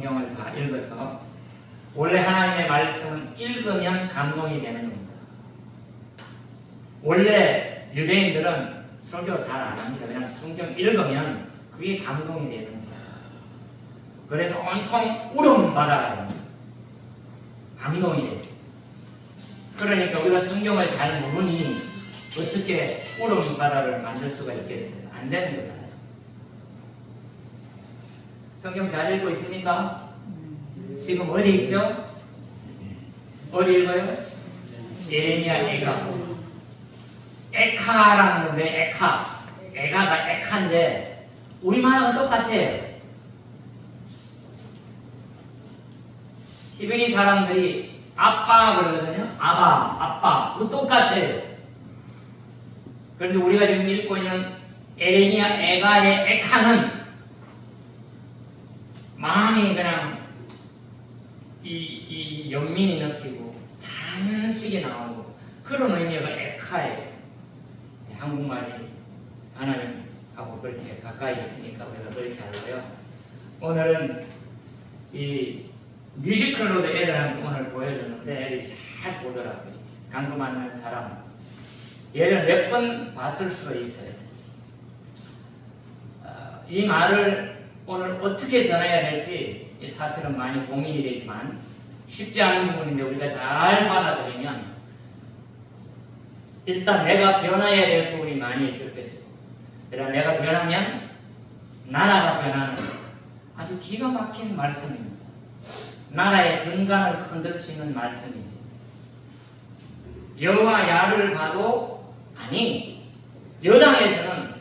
성경을 다 읽어서 원래 하나님의 말씀은 읽으면 감동이 되는 겁니다. 원래 유대인들은 설교 잘 안 합니다. 그냥 성경 읽으면 그게 감동이 되는 거예요. 그래서 온통 울음받아가 됩니다. 감동이 되죠. 그러니까 우리가 성경을 잘 모르니 어떻게 울음바다를 만들 수가 있겠어요? 안 되는 거잖아요. 성경 잘 읽고 있습니까? 지금 어디 읽죠? 어디 읽어요? 예레미야 에가. 에카라는 건데 에카. 에가가 에카인데 우리말하고 똑같아요. 히브리 사람들이 아빠 그러거든요. 아빠. 그 똑같아요. 그런데 우리가 지금 읽고 있는 에레미야 에가의 에카는 마음이 그냥 이 연민이 느끼고 탄식이 나오고 그런 의미가 에카예요. 한국말이 하나님하고 그렇게 가까이 있으니까 우리가 그렇게 알고요. 오늘은 이 뮤지컬로도 애들한테 오늘 보여줬는데 애들이 잘 보더라고요. 강도 만난 사람. 얘를 몇 번 봤을 수도 있어요. 이 말을 오늘 어떻게 전해야 될지 사실은 많이 고민이 되지만 쉽지 않은 부분인데 우리가 잘 받아들이면 일단 내가 변화해야 될 부분이 많이 있을 것이고 그러나 내가 변하면 나라가 변하는 아주 기가 막힌 말씀입니다. 나라의 근간을 흔들 수 있는 말씀입니다. 여와 야를 봐도 아니 여당에서는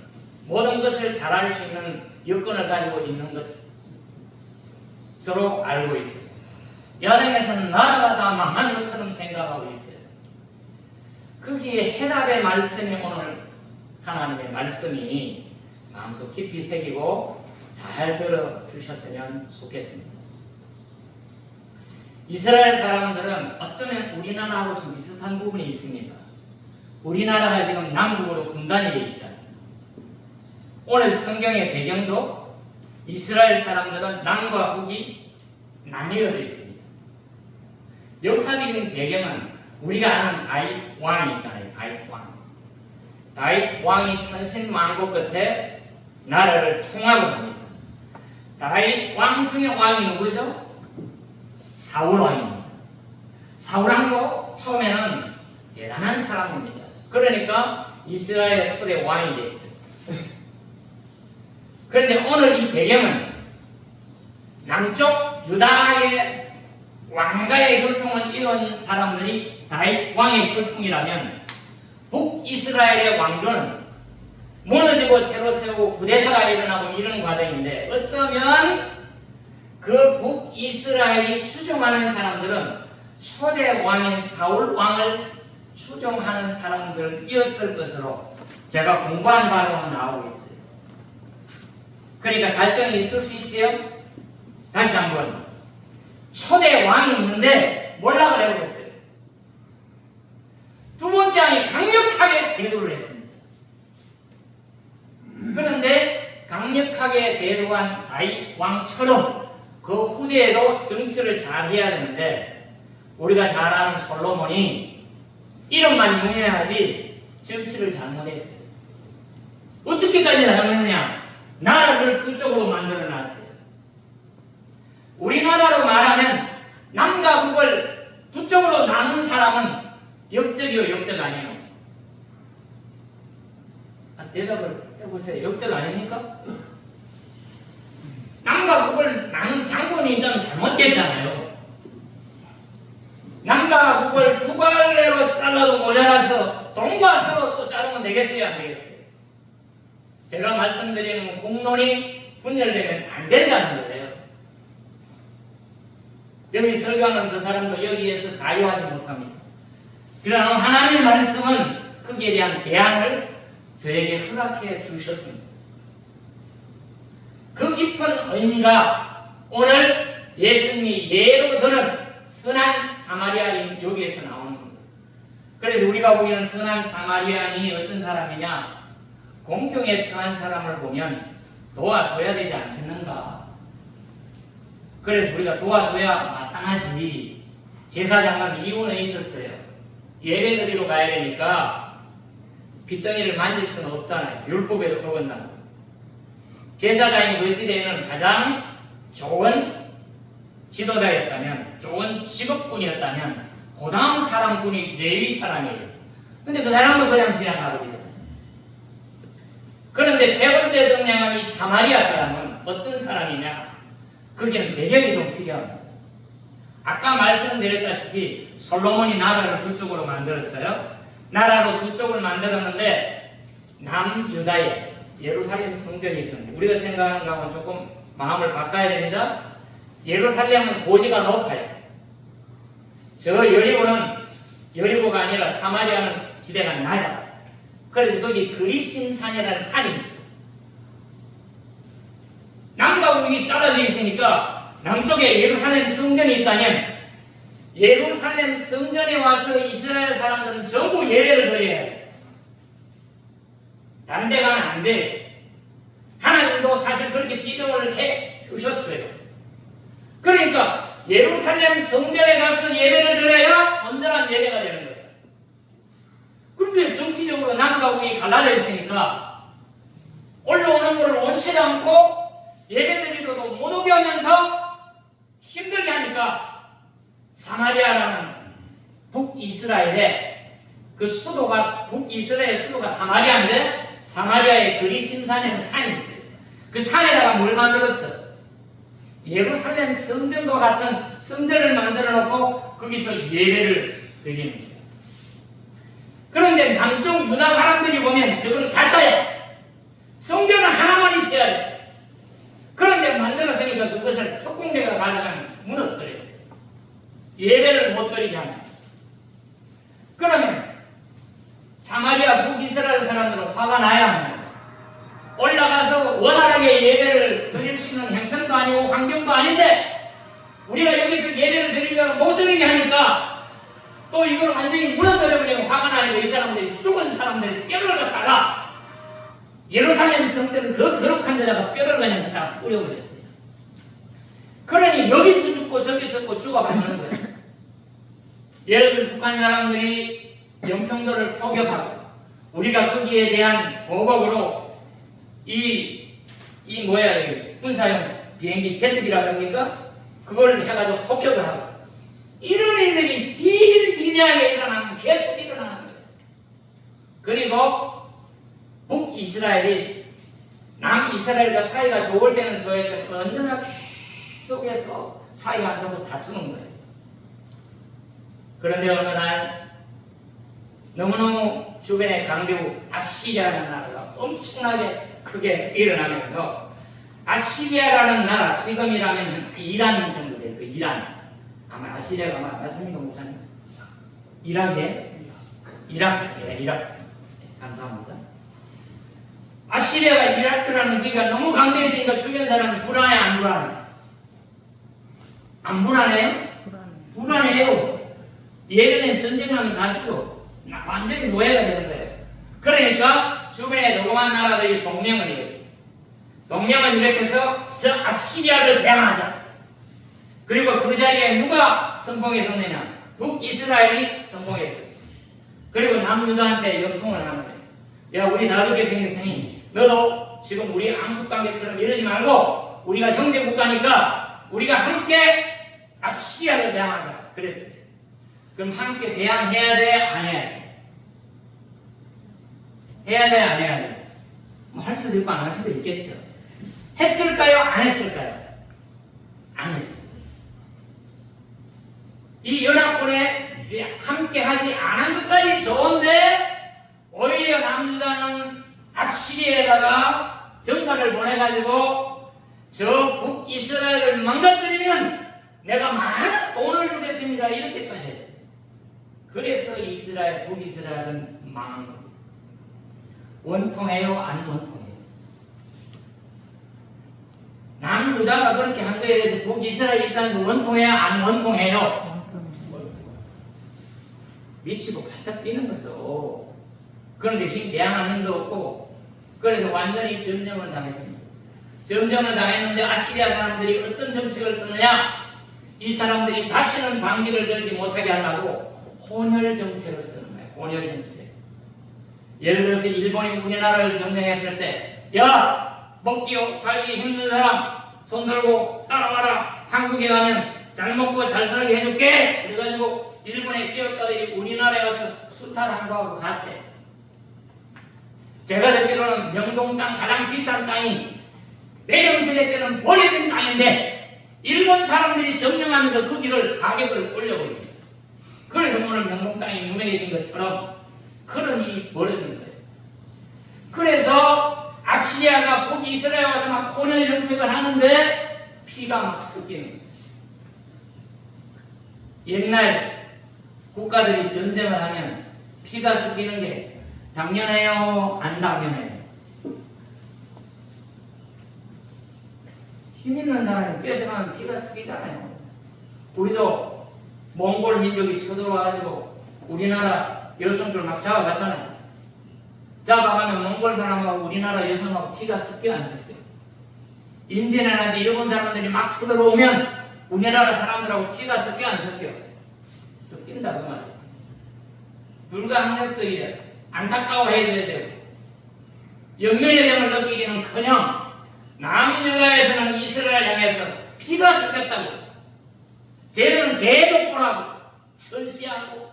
모든 것을 잘할 수 있는 여건을 가지고 있는 것으로 알고 있어요. 여당에서는 나라가 다 망한 것처럼 생각하고 있어요. 거기에 해답의 말씀이 오늘 하나님의 말씀이 마음속 깊이 새기고 잘 들어주셨으면 좋겠습니다. 이스라엘 사람들은 어쩌면 우리나라하고 좀 비슷한 부분이 있습니다. 우리나라가 지금 남북으로 분단이 되어 있잖아요. 오늘 성경의 배경도 이스라엘 사람들은 남과 북이 나뉘어져 있습니다. 역사적인 배경은 우리가 아는 다윗 왕이 있잖아요. 다윗 왕. 다윗 왕이 천신만고 끝에 나라를 통하고 합니다. 다윗 왕 중에 왕이 누구죠? 사울 왕입니다. 사울 왕도 처음에는 대단한 사람입니다. 그러니까 이스라엘 초대 왕이 됐죠. 그런데 오늘 이 배경은 남쪽 유다의 왕가의 혈통을 이룬 사람들이 다윗 왕의 혈통이라면 북이스라엘의 왕조는 무너지고 새로 세우고 구데타가 일어나고 이런 과정인데 어쩌면 그 북이스라엘이 추종하는 사람들은 초대 왕인 사울 왕을 추종하는 사람들이었을 것으로 제가 공부한 바로 나오고 있어요. 그러니까 갈등이 있을 수 있지요? 다시 한번 초대 왕이 있는데 몰락을 해버렸어요. 두 번째 왕이 강력하게 대도를 했습니다. 그런데 강력하게 대도한 다윗 왕처럼 그 후대에도 정치를 잘 해야 되는데 우리가 잘 아는 솔로몬이 이름만 유명하지 정치를 잘못했어요. 어떻게까지 잘못했느냐? 나라를 두 쪽으로 만들어놨어요. 우리나라로 말하면 남과 북을 두 쪽으로 나눈 사람은 역적이요, 역적 아니에요? 대답을 해보세요. 역적 아닙니까? 남과 북을 나눈 장본이 있다면 잘못됐잖아요. 남과 북을 두 갈래로 잘라도 모자라서 동과 서로 또 자르면 되겠어요, 안 되겠어요? 제가 말씀드리는 공론이 분열되면 안 된다는 거예요. 여기 설교하는 저 사람도 여기에서 자유하지 못합니다. 그러나 하나님의 말씀은 거기에 대한 대안을 저에게 허락해 주셨습니다. 그 깊은 의미가 오늘 예수님이 예로 드는 선한 사마리아인 여기에서 나오는 겁니다. 그래서 우리가 보기에는 선한 사마리아인이 어떤 사람이냐? 공경에 처한 사람을 보면 도와줘야 되지 않겠는가? 그래서 우리가 도와줘야 마땅하지. 제사장은 이유는 있었어요. 예배드리러 가야 되니까 빚덩이를 만질 수는 없잖아요. 율법에도 그건다. 제사장이 그 시대에는 가장 좋은 지도자였다면, 좋은 직업군이었다면 그 다음 사람군이 레위 사람이에요. 근데 그 사람도 그냥 지나가거든요. 그런데 세 번째 등장한 이 사마리아 사람은 어떤 사람이냐? 거기는 배경이 좀 필요합니다. 아까 말씀드렸다시피 솔로몬이 나라를 두 쪽으로 만들었어요. 나라로 두 쪽을 만들었는데 남유다에 예루살렘 성전이 있습니다. 우리가 생각하는 거하고는 조금 마음을 바꿔야 됩니다. 예루살렘은 고지가 높아요. 저 여리고가 아니라 사마리아는 지대가 낮아. 그래서 거기 그리심산이라는 산이 있어요. 남과 북이 잘라져 있으니까 남쪽에 예루살렘 성전이 있다면 예루살렘 성전에 와서 이스라엘 사람들은 전부 예배를 드려야 해요. 다른 데 가면 안 돼. 하나님도 사실 그렇게 지정을 해 주셨어요. 그러니까 예루살렘 성전에 가서 예배를 드려야 온전한 예배가 되는 거예요. 그런데 정치적으로 남과 북이 갈라져 있으니까 올라오는 것을 원치 않고 예배드리러도 못 오게 하면서 힘들게 하니까 사마리아라는 북이스라엘의 그 수도가, 북이스라엘 수도가 사마리아인데 사마리아의 그리심산에는 산이 있어요. 그 산에다가 뭘 만들었어? 예루살렘 성전과 같은 성전을 만들어 놓고 거기서 예배를 드리는 거예요. 그런데 남쪽 유다 사람들이 보면 저건 가짜야. 성전은 하나만 있어야 돼. 그런데 만들었으니까 그것을 특공대가 가져가면 무너뜨려요. 예배를 못 드리게 합니다. 그러면 사마리아 북이스라엘 사람들은 화가 나야 합니다. 올라가서 원활하게 예배를 드릴 수 있는 형편도 아니고 환경도 아닌데 우리가 여기서 예배를 드리려면 못 드리게 하니까 또 이걸 완전히 무너뜨려버리면 화가 나니까 이 사람들이 죽은 사람들이 뼈를 갖다가 예루살렘 성전 그 거룩한 데다가 뼈를 그냥 갖다가 뿌려버렸어요. 그러니 여기서 죽고 저기서 죽고 죽어가는 거예요. 예를 들어 북한 사람들이 영평도를 포격하고 우리가 거기에 대한 보복으로 이 군사용 비행기 제트기라고 합니까? 그걸 해가지고 폭격을 하고 이런 일들이 비일비재하게 일어나면 계속 일어나는 거예요. 그리고 북이스라엘이 남이스라엘과 사이가 좋을 때는 좋았지만 언제나 계속해서 사이가 안 좋고 다투는 거예요. 그런데 어느 날 너무너무 주변에 강대국 아시리아라는 나라가 엄청나게 크게 일어나면서 아시리아라는 나라, 지금이라면 이란 정도 될 거예요. 이란. 아마 아시리아가 맞습니까, 목사님? 이라크. 네, 감사합니다. 아시리아가 이라크라는 거기가 너무 강대해지니까 주변 사람이 불안해, 안 불안해? 안 불안해요? 불안해요. 예전엔 전쟁하면 다 죽어. 완전히 노예가 되는 거예요. 그러니까 주변에 조그만 나라들이 동맹을 일으켜요. 동맹을 일으켜서 저 아시리아를 대항하자. 그리고 그 자리에 누가 선봉해줬느냐? 북이스라엘이 선봉해줬어요. 그리고 남유다한테 연통을 하는 거예요. 야, 우리 나중에 생겼으니 너도 지금 우리 앙숙관계처럼 이러지 말고 우리가 형제 국가니까 우리가 함께 아시리아를 대항하자. 그랬어요. 그럼 함께 대항해야 돼? 안 해야 돼? 해야 돼? 안 해야 돼? 뭐 할 수도 있고 안 할 수도 있겠죠. 했을까요? 안 했을까요? 안 했어요. 이 연합군에 함께 하지 않은 것까지 좋은데 오히려 남유다는 아시리아에다가 전가를 보내가지고 저 북이스라엘을 망가뜨리면 내가 많은 돈을 주겠습니다. 이렇게까지 했어요. 그래서 이스라엘, 북이스라엘은 망한 겁니다. 원통해요? 안 원통해요? 남유다가 그렇게 한 거에 대해서 북이스라엘 입장에서 원통해요? 안 원통해요? 미치고 바짝 뛰는 거죠. 그런데 대항한 힘도 없고 그래서 완전히 점령을 당했습니다. 점령을 당했는데 아시리아 사람들이 어떤 정책을 쓰느냐? 이 사람들이 다시는 방귀를 들지 못하게 하려고 혼혈 정책을 쓰는 거예요. 혼혈 정책. 예를 들어서 일본이 우리나라를 점령했을 때, 야, 먹기 살기 힘든 사람 손 들고 따라와라. 한국에 가면 잘 먹고 잘 살게 해줄게. 그래가지고 일본의 기업가들이 우리나라에 와서 수탈한 거하고 같아. 제가 듣기로는 명동 땅 가장 비싼 땅이 내정세대 때는 버려진 땅인데 일본 사람들이 점령하면서 그 길을 가격을 올려버립니다. 그래서 오늘 명동 땅이 유명해진 것처럼 그런 일이 벌어진 거예요. 그래서 아시리아가 북이스라엘에 와서 막 혼혈 정책을 하는데 피가 막 섞이는 거예요. 옛날 국가들이 전쟁을 하면 피가 섞이는 게 당연해요? 안 당연해요? 힘 있는 사람이 뺏어가면 피가 섞이잖아요. 우리도 몽골 민족이 쳐들어와가지고 우리나라 여성들 막 잡아갔잖아요. 잡아가면 몽골 사람하고 우리나라 여성하고 피가 섞여 안 섞여? 인제나한테 일본 사람들이 막 쳐들어오면 우리나라 사람들하고 피가 섞여 안 섞여? 섞인다 그 말이에요. 불가항력적이에요. 안타까워해줘야 되고 연민의 정을 느끼기는커녕 남유다에서는 이스라엘 향해서 피가 섞였다고 쟤들은 계속 보라고 설시하고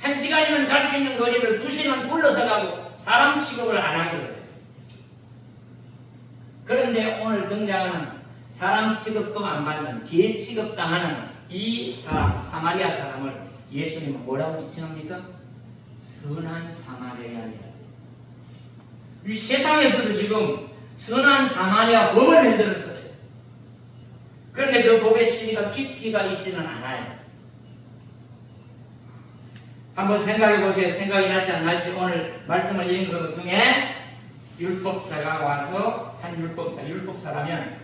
1시간이면 갈 수 있는 거리를 2시간 굴러서 가고 사람 취급을 안 하는 거예요. 그런데 오늘 등장하는 사람 취급도 안 받는 개 취급당하는 이 사람, 사마리아 사람을 예수님은 뭐라고 지칭합니까? 선한 사마리아인이라. 이 세상에서도 지금 선한 사마리아 법을 만들었어요. 그런데 그 법의 취지가 깊이가 있지는 않아요. 한번 생각해 보세요. 생각이 날지 안 날지. 오늘 말씀을 읽은 것 중에 율법사가 와서 한 율법사라면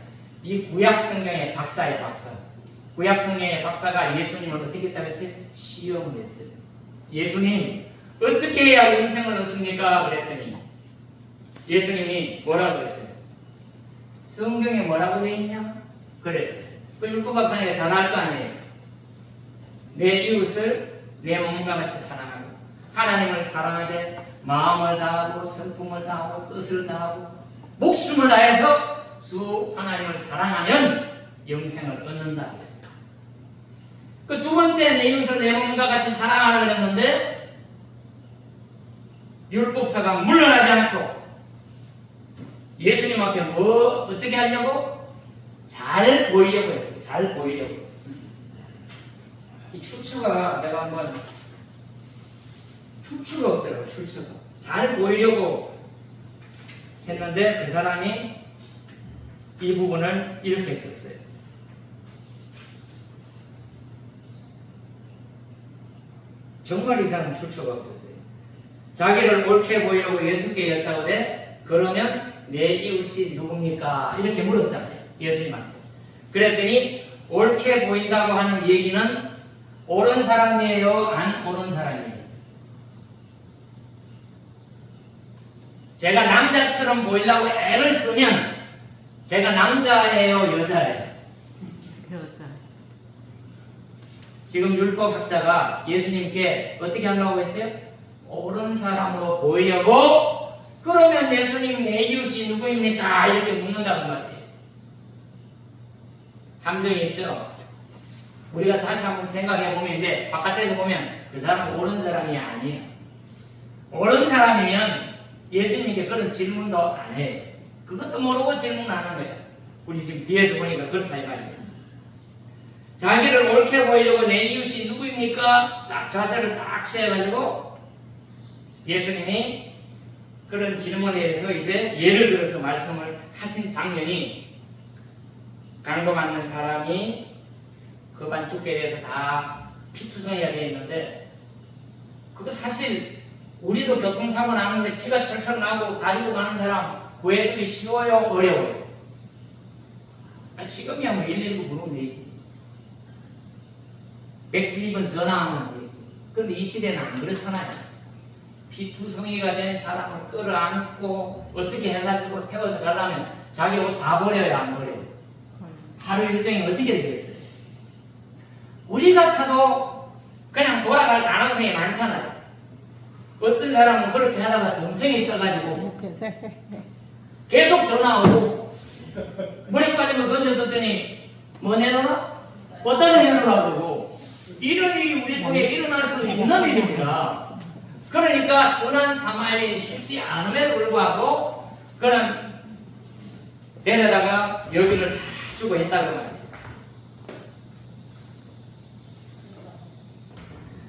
이 구약 성경의 박사예요, 박사. 구약 성경의 박사가 예수님을 어떻게 했다고 했어요? 시험을 했어요. 예수님, 어떻게 해야 영생을 얻습니까? 그랬더니 예수님이 뭐라고 했어요? 성경에 뭐라고 되어 있냐? 그랬어요. 그 율법 박사님이 잘 알 거 아니에요. 내 이웃을 내 몸과 같이 사랑하고 하나님을 사랑하되 마음을 다하고 성품을 다하고 뜻을 다하고 목숨을 다해서 주 하나님을 사랑하면 영생을 얻는다 그랬어요. 그 두 번째 내 이웃을 내 몸과 같이 사랑하라 그랬는데 율법사가 물러나지 않고 예수님 앞에 뭐 어떻게 하려고? 잘 보이려고 했어요. 잘 보이려고. 이 출처가 제가 한번 출처가 없더라고요. 출처가 잘 보이려고 했는데 그 사람이 이 부분을 이렇게 썼어요. 정말 이 사람은 출처가 없었어요. 자기를 옳게 보이려고 예수께 여짜오되 그러면 내 이웃이 누굽니까? 이렇게 물었잖아요. 예수님한테. 그랬더니 옳게 보인다고 하는 얘기는 옳은 사람이에요? 안 옳은 사람이에요? 제가 남자처럼 보이려고 애를 쓰면 제가 남자예요? 여자예요? 여자. 지금 율법학자가 예수님께 어떻게 하려고 했어요? 옳은 사람으로 보이려고 그러면 예수님 내 이웃이 누구입니까? 이렇게 묻는다는 말이에요. 함정이 있죠? 우리가 다시 한번 생각해보면 이제 바깥에서 보면 그 사람은 옳은 사람이 아니에요. 옳은 사람이면 예수님께 그런 질문도 안 해요. 그것도 모르고 질문 안 하는 거예요. 우리 지금 뒤에서 보니까 그렇다 이 말이에요. 자기를 옳게 보이려고 내 이웃이 누구입니까? 딱 자세를 딱 취해가지고 예수님이 그런 질문에 대해서 이제 예를 들어서 말씀을 하신 장면이 강도 맞는 사람이 그 반죽에 대해서 다 피투성이가 되어 있는데 그거 사실 우리도 교통사고 나는데 피가 철철 나고 가지고 가는 사람 구해주기 쉬워요? 어려워요? 지금이야 뭐 119 부르면 되지. 112번 전화하면 되지. 그런데 이 시대는 안 그렇잖아요. 피투성이가 된 사람을 끌어안고 어떻게 해가지고 태워서 가려면 자기 옷 다 버려요, 안 버려요? 하루 일정이 어떻게 되겠어요? 우리 같아도 그냥 돌아갈 가능성이 많잖아요. 어떤 사람은 그렇게 하다가 덤탱이 써가지고 계속 전화 오고 물에 빠지면 건져뒀더니 뭐 내놓나? 어떤 내놓으라고 그러고 이런 일이 우리 속에 일어날 수 있는 일입니다. 그러니까 선한 사마리아인이 쉽지 않음에도 불구하고 그는 데려다가 여기를 다 주고 했다고 말이에요.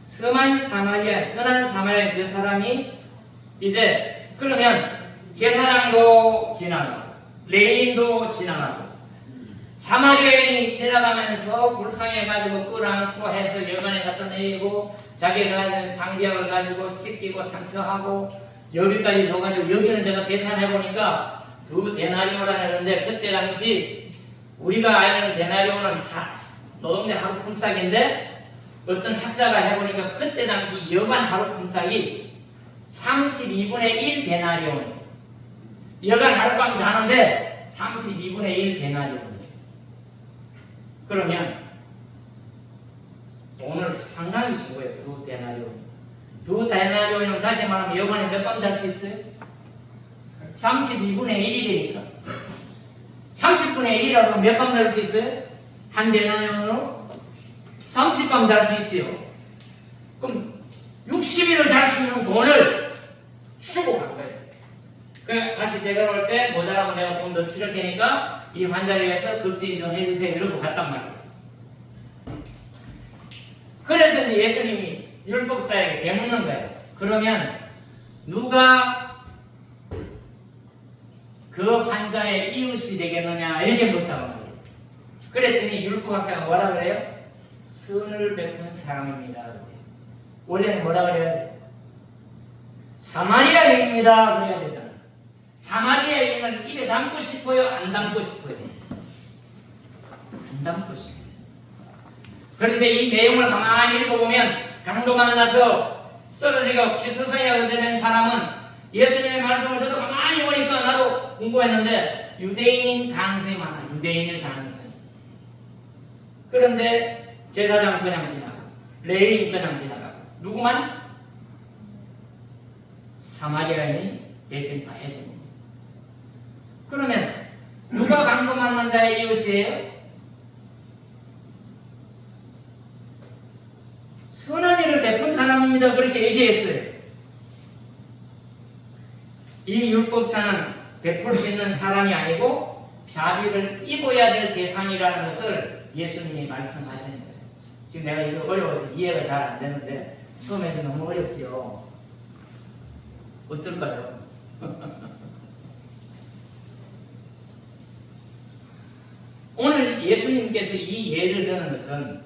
선한 사마리아 그 사람이 이제 그러면 제사장도 지나가고 레위인도 지나가고 사마리아인이 지나가면서 불쌍해가지고 끌어안고 해서 여관에 갖다 내리고 자기가 가진 상기약을 가지고 씻기고 상처하고 여기까지 줘가지고 여기는 제가 계산해보니까 2데나리오라는데 그때 당시 우리가 알는 데나리오는 노동자 하루 품삯인데 어떤 학자가 해보니까 그때 당시 여관 하루 품삯이 32분의 1 데나리온. 여간 하룻밤 자는데 32분의 1 데나리온이에요. 그러면 돈을 상당히 준 거예요. 2데나리온. 2데나리온이면 다시 말하면 여관에 몇 밤 잘 수 있어요? 32분의 1이 되니까 30분의 1이라고 몇 밤 잘 수 있어요? 한 데나리온으로 30밤 잘 수 있지요. 그럼 60일을 잘 수 있는 돈을 주고 간 거예요. 그러니까 다시 제가 올 때 모자라고 내가 돈 더 치를 테니까 이 환자를 위해서 급진 좀 해주세요. 이러고 갔단 말이에요. 그래서 이제 예수님이 율법자에게 대묻는 거예요. 그러면 누가 그 환자의 이웃이 되겠느냐 이렇게 묻단 말이에요. 그랬더니 율법학자가 뭐라 그래요? 선을 베푼 사람입니다. 원래는 뭐라 그래야 돼? 사마리아인입니다. 그래야 되잖아. 사마리아인을 입에 담고 싶어요? 안 담고 싶어요? 안 담고 싶어요. 그런데 이 내용을 가만히 읽어보면 강도 만나서 쓰러지고 피투성이가 된 사람은 예수님의 말씀을 저도 가만히 보니까 나도 궁금했는데 유대인인 가능성이 많아. 유대인일 가능성이. 그런데 제사장은 그냥 지나가고 레위인 그냥 지나가고 누구만? 사마리아인이 대신 다 해주는 거예요. 그러면 누가 강도 만난 자의 이웃이에요? 선한 일을 베푼 사람입니다. 그렇게 얘기했어요. 이 율법사는 베풀 수 있는 사람이 아니고 자비를 입어야 될 대상이라는 것을 예수님이 말씀하시는 거예요. 지금 내가 이거 어려워서 이해가 잘 안 되는데 처음에는 너무 어렵지요. 어떨까요? 오늘 예수님께서 이 예를 드는 것은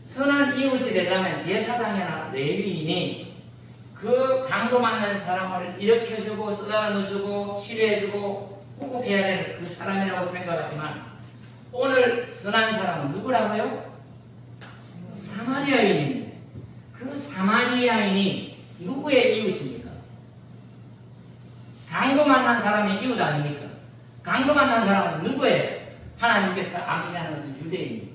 선한 이웃이 되려면 제사장이나 레위인이 그 강도 만난 사람을 일으켜주고 쓰다듬어주고 치료해주고 호흡해야 될 그 사람이라고 생각하지만 오늘 선한 사람은 누구라고요? 사마리아인입니다. 그 사마리아인이 누구의 이웃입니까? 강도 만난 사람의 이웃 아닙니까? 강도 만난 사람은 누구예요? 하나님께서 암시하는 것은 유대인입니다.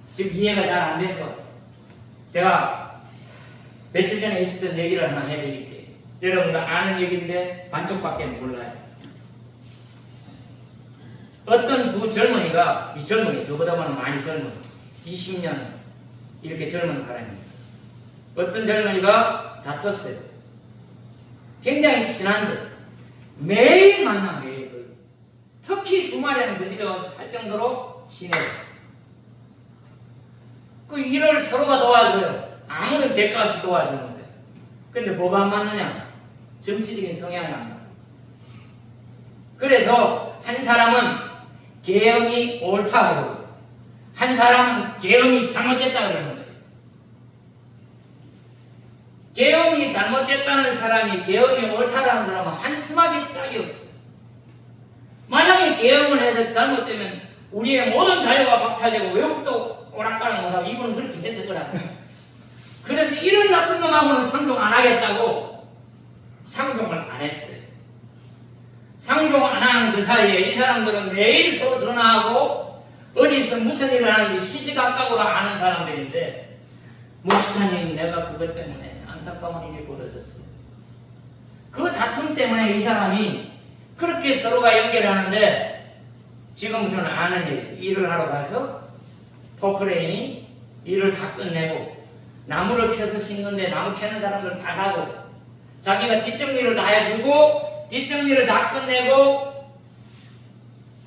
지금 이해가 잘 안 돼서 제가 며칠 전에 있었던 얘기를 하나 해드릴게요. 여러분도 아는 얘기인데 반쪽밖에 몰라요. 어떤 두 젊은이가, 이 젊은이 저보다는 많이 젊은 20년 이렇게 젊은 사람입니다. 어떤 젊은이가 다퉜어요. 굉장히 친한데 매일 만나. 매일. 특히 주말에는 그 집에 와서 살 정도로 친해요. 그 일을 서로가 도와줘요. 아무런 대가 없이 도와주는데. 근데 뭐가 안 맞느냐? 정치적인 성향이 안 맞아요. 그래서 한 사람은 계엄이 옳다고 그러고 한 사람은 계엄이 잘못됐다고 그러는 거예요. 계엄이 잘못됐다는 사람이 계엄이 옳다라는 사람은 한숨하기 짝이 없어요. 만약에 계엄을 해서 잘못되면 우리의 모든 자유가 박탈되고 외국도 오락가락 못하고 이분은 그렇게 했을 거라고. 그래서 이런 나쁜 놈하고는 상종 안 하겠다고 상종을 안 했어요. 상종 안 하는 그 사이에 이 사람들은 매일 서로 전화하고 어디서 무슨 일을 하는지 시시각각으로 아는 사람들인데, 목사님 내가 그것 때문에 안타까운 일이 벌어졌어요. 그 다툼 때문에 이 사람이 그렇게 서로가 연결하는데, 지금부터는 아는 일을 하러 가서 포크레인이 일을 다 끝내고 나무를 켜서 심는데 나무 캐는 사람들 다 가고 자기가 뒷정리를 다 해주고 뒷정리를 다 끝내고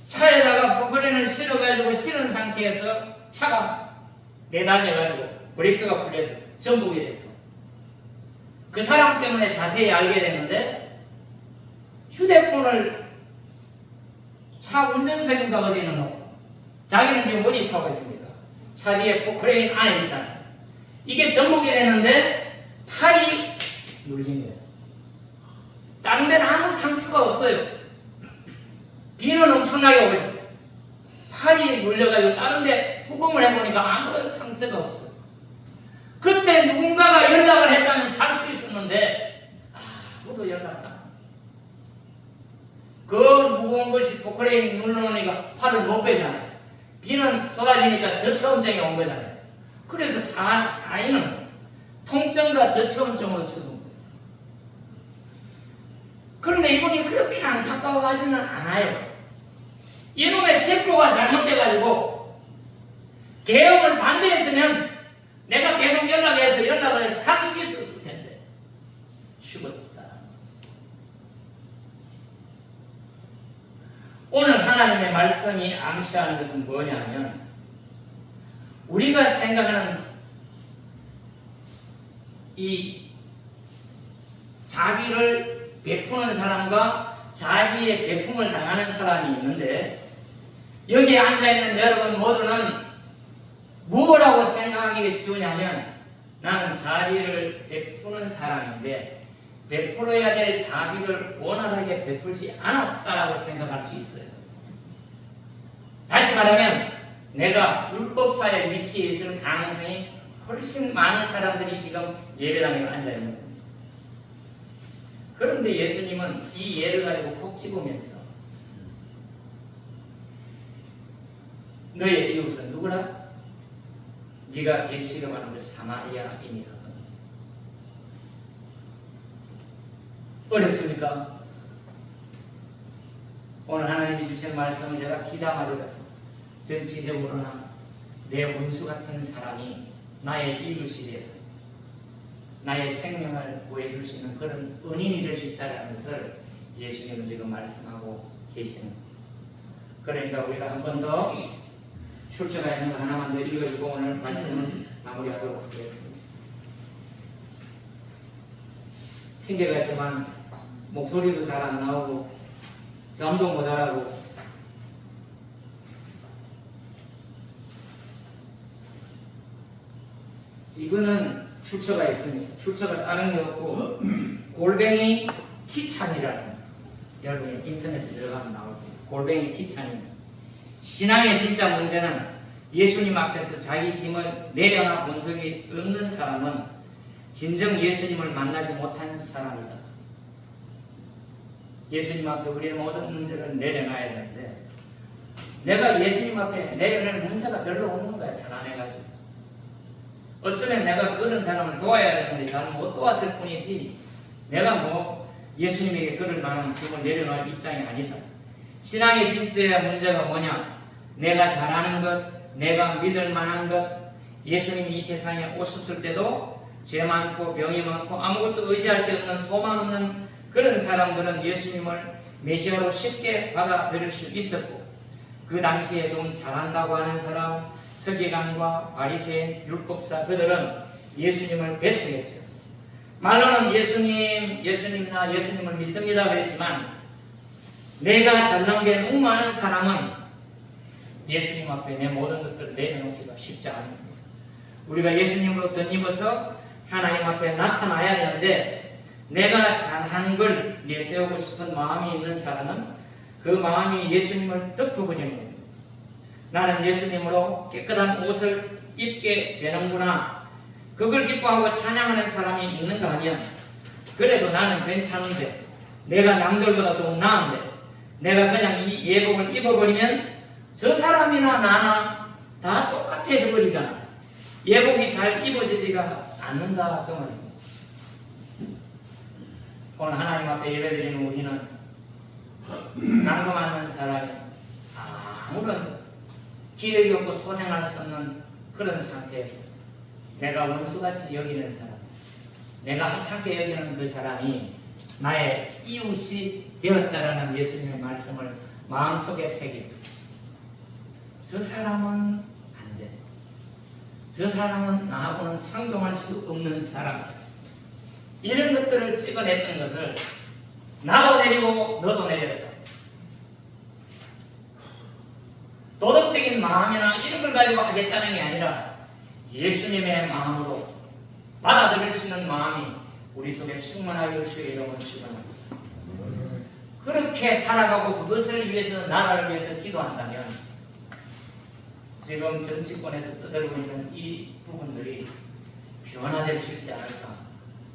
차에다가 포크레인을 실어가지고 실은 상태에서 차가 내달려가지고 브레이크가 풀려서 전복이 돼서 그 사람 때문에 자세히 알게 됐는데, 휴대폰을 차 운전석인가 어디는 놓고 자기는 지금 어디 타고 있습니까? 차 뒤에 포크레인 안에 있잖아요. 이게 전복이 되는데 팔이 눌린 거예요. 다른 데는 아무 상처가 없어요. 비는 엄청나게 오고 있어요. 팔이 눌려가지고 다른 데 부검을 해보니까 아무런 상처가 없어요. 그때 누군가가 연락을 했다면 살 수 있었는데 아무도 연락 안 해요. 그 무거운 것이 포크레인 눌러놓으니까 팔을 못 빼잖아요. 비는 쏟아지니까 저체온증이 온 거잖아요. 그래서 사인은 통증과 저체온증으로 죽은 거예요. 그런데 이분이 그렇게 안타까워하지는 않아요. 이놈의 세포가 잘못돼가지고 계엄을 반대했으면 내가 계속 연락을 해서 살 수 있었을 텐데 죽었다. 오늘 하나님의 말씀이 암시하는 것은 뭐냐면, 우리가 생각하는 이 자비를 베푸는 사람과 자비의 베품을 당하는 사람이 있는데, 여기에 앉아있는 여러분 모두는 무엇라고 생각하기 쉬우냐면, 나는 자비를 베푸는 사람인데 베풀어야 될 자비를 원활하게 베풀지 않았다라고 생각할 수 있어요. 다시 말하면 내가 율법사의 위치에 있을 가능성이 훨씬 많은 사람들이 지금 예배당에 앉아있는 겁니다. 그런데 예수님은 이 예를 가지고 콕 집으면서 너의 이웃은 누구라? 네가 개취금하는 그 사마리아인이라. 어렵습니까? 오늘 하나님이 주신 말씀을 제가 기담하려서 전체적으로나 내 원수 같은 사람이 나의 이웃이 돼서 나의 생명을 구해줄 수 있는 그런 은인이 될 수 있다는 것을 예수님은 지금 말씀하고 계시는 거예요. 그러니까 우리가 한 번 더 출처가 있는 거 하나만 더 읽어주고 오늘 말씀을 마무리하도록 하겠습니다. 핑계가 있지만 목소리도 잘 안 나오고 잠도 모자라고 이거는 출처가 있습니다. 출처가 다른 게 없고 골뱅이 티찬이라는, 여러분 인터넷에 들어가면 나올 거예요. 골뱅이 티찬입니다. 신앙의 진짜 문제는 예수님 앞에서 자기 짐을 내려놔 본 적이 없는 사람은 진정 예수님을 만나지 못한 사람이다. 예수님 앞에 우리의 모든 문제를 내려놔야 되는데 내가 예수님 앞에 내려낼 문제가 별로 없는 거야. 편안해가지고 어쩌면 내가 그런 사람을 도와야 되는데 잘 못 도왔을 뿐이지 내가 뭐 예수님에게 그럴 만한 짐을 내려놓을 입장이 아니다. 신앙의 진짜 문제가 뭐냐? 내가 잘하는 것, 내가 믿을 만한 것. 예수님이 이 세상에 오셨을 때도 죄 많고 병이 많고 아무것도 의지할 데 없는 소망 없는 그런 사람들은 예수님을 메시아로 쉽게 받아들일 수 있었고, 그 당시에 좀 잘한다고 하는 사람, 서기관과 바리새인, 율법사, 그들은 예수님을 배척했죠. 말로는 예수님이나 예수님을 믿습니다 그랬지만 내가 잘난 게 너무 많은 사람은 예수님 앞에 내 모든 것들을 내려놓기가 쉽지 않습니다. 우리가 예수님으로 덧입어서 하나님 앞에 나타나야 되는데 내가 잘한 걸 내세우고 싶은 마음이 있는 사람은 그 마음이 예수님을 덮어버리는 겁니다. 나는 예수님으로 깨끗한 옷을 입게 되는구나. 그걸 기뻐하고 찬양하는 사람이 있는가 하면 그래도 나는 괜찮은데, 내가 남들보다 좀 나은데, 내가 그냥 이 예복을 입어버리면 저 사람이나 나나 다 똑같아져 버리잖아. 예복이 잘 입어지지가 않는다 그 말입니다. 오늘 하나님 앞에 예배드리는 우리는 난감하는 사람이 아무런 기력이 없고 소생할 수 없는 그런 상태에서 내가 원수같이 여기는 사람, 내가 하찮게 여기는 그 사람이 나의 이웃이 되었다라는 예수님의 말씀을 마음속에 새기고, 저 사람은 안 돼, 저 사람은 나하고는 상종할 수 없는 사람, 이런 것들을 찍어냈던 것을 나도 내리고 너도 내렸어. 도덕적인 마음이나 이런 걸 가지고 하겠다는 게 아니라 예수님의 마음으로 받아들일 수 있는 마음이 우리 속에 충만하여 주의 이름을 축원합니다. 그렇게 살아가고 그것을 위해서, 나라를 위해서 기도한다면 지금 정치권에서 떠들고 있는 이 부분들이 변화될 수 있지 않을까,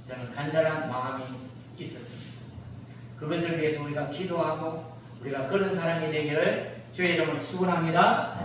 저는 간절한 마음이 있었습니다. 그것을 위해서 우리가 기도하고 우리가 그런 사람이 되기를 주의 이름으로 축원합니다.